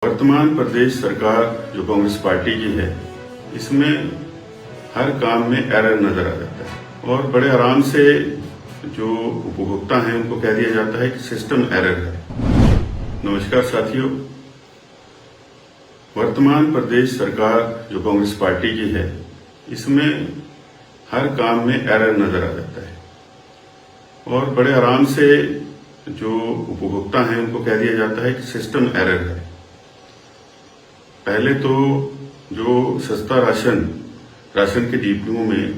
वर्तमान प्रदेश सरकार जो कांग्रेस पार्टी की है, इसमें हर काम में एरर नजर आ जाता है और बड़े आराम से जो उपभोक्ता हैं उनको कह दिया जाता है कि सिस्टम एरर है। नमस्कार साथियों, वर्तमान प्रदेश सरकार जो कांग्रेस पार्टी की है, इसमें हर काम में एरर नजर आ जाता है और बड़े आराम से जो उपभोक्ता हैं उनको कह दिया जाता है कि सिस्टम एरर है। पहले तो जो सस्ता राशन के डिपों में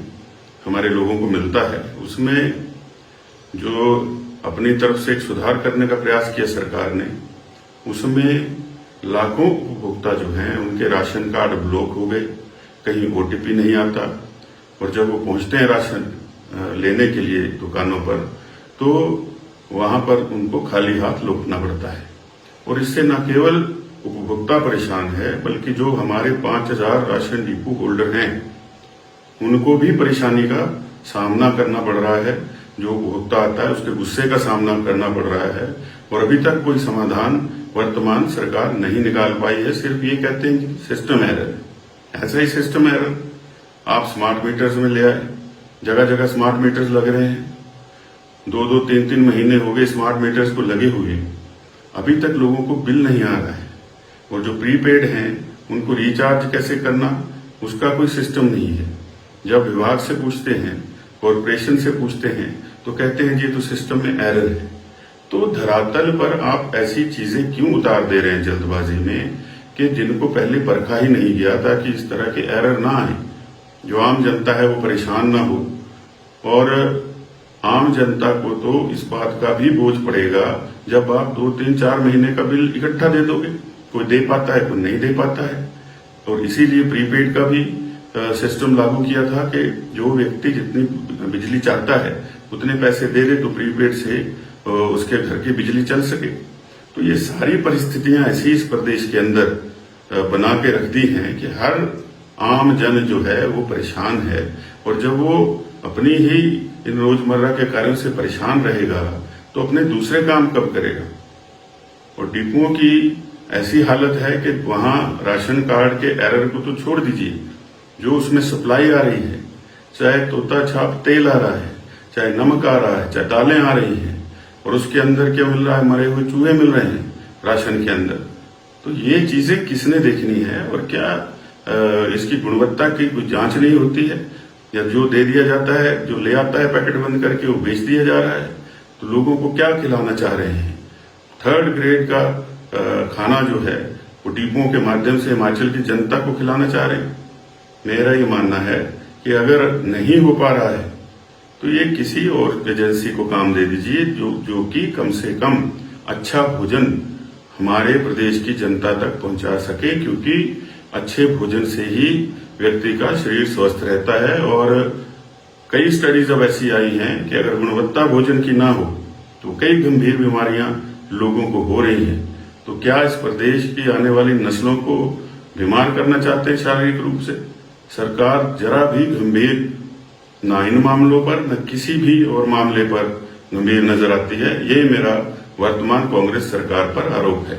हमारे लोगों को मिलता है, उसमें जो अपनी तरफ से एक सुधार करने का प्रयास किया सरकार ने, उसमें लाखों उपभोक्ता जो हैं उनके राशन कार्ड ब्लॉक हो गए, कहीं ओटीपी नहीं आता और जब वो पहुंचते हैं राशन लेने के लिए दुकानों पर, तो वहां पर उनको खाली हाथ लौटना पड़ता है। और इससे न केवल उपभोक्ता परेशान है, बल्कि जो हमारे 5000 राशन डिपो होल्डर हैं उनको भी परेशानी का सामना करना पड़ रहा है। जो उपभोक्ता आता है उसके गुस्से का सामना करना पड़ रहा है और अभी तक कोई समाधान वर्तमान सरकार नहीं निकाल पाई है। सिर्फ ये कहते हैं कि सिस्टम एरर है। ऐसा ही सिस्टम एरर आप स्मार्ट मीटर्स में ले आए, जगह जगह स्मार्ट मीटर्स लग रहे हैं, 2-2, 3-3 महीने हो गए स्मार्ट मीटर्स को लगे हुए, अभी तक लोगों को बिल नहीं आ रहा है। और जो प्रीपेड हैं उनको रिचार्ज कैसे करना, उसका कोई सिस्टम नहीं है। जब विभाग से पूछते हैं, कॉरपोरेशन से पूछते हैं, तो कहते हैं ये तो सिस्टम में एरर है। तो धरातल पर आप ऐसी चीजें क्यों उतार दे रहे हैं जल्दबाजी में कि जिनको पहले परखा ही नहीं गया था कि इस तरह के एरर ना आए, जो आम जनता है वो परेशान ना हो। और आम जनता को तो इस बात का भी बोझ पड़ेगा जब आप 2-3-4 महीने का बिल इकट्ठा दे दोगे। कोई दे पाता है, कोई नहीं दे पाता है। और इसीलिए प्रीपेड का भी सिस्टम लागू किया था कि जो व्यक्ति जितनी बिजली चाहता है उतने पैसे दे दे तो प्रीपेड से उसके घर की बिजली चल सके। तो ये सारी परिस्थितियां ऐसी इस प्रदेश के अंदर बना के रख दी हैं कि हर आम जन जो है वो परेशान है। और जब वो अपनी ही इन रोजमर्रा के कार्यों से परेशान रहेगा तो अपने दूसरे काम कब करेगा। और डिपुओं की ऐसी हालत है कि वहां राशन कार्ड के एरर को तो छोड़ दीजिए, जो उसमें सप्लाई आ रही है, चाहे तोता छाप तेल आ रहा है, चाहे नमक आ रहा है, चाहे दालें आ रही हैं, और उसके अंदर क्या मिल रहा है, मरे हुए चूहे मिल रहे हैं राशन के अंदर। तो ये चीजें किसने देखनी है और क्या इसकी गुणवत्ता की कोई जांच नहीं होती है? या जो दे दिया जाता है, जो ले आता है पैकेट बंद करके, वो बेच दिया जा रहा है। तो लोगों को क्या खिलाना चाह रहे हैं? 3rd ग्रेड का खाना जो है वो डिपों के माध्यम से हिमाचल की जनता को खिलाना चाह रहे हैं। मेरा ये मानना है कि अगर नहीं हो पा रहा है तो ये किसी और एजेंसी को काम दे दीजिए जो कि कम से कम अच्छा भोजन हमारे प्रदेश की जनता तक पहुंचा सके, क्योंकि अच्छे भोजन से ही व्यक्ति का शरीर स्वस्थ रहता है। और कई स्टडीज अब ऐसी आई हैं कि अगर गुणवत्ता भोजन की ना हो तो कई गंभीर बीमारियां लोगों को हो रही हैं। तो क्या इस प्रदेश की आने वाली नस्लों को बीमार करना चाहते हैं शारीरिक रूप से? सरकार जरा भी गंभीर ना इन मामलों पर, न किसी भी और मामले पर गंभीर नजर आती है। ये मेरा वर्तमान कांग्रेस सरकार पर आरोप है।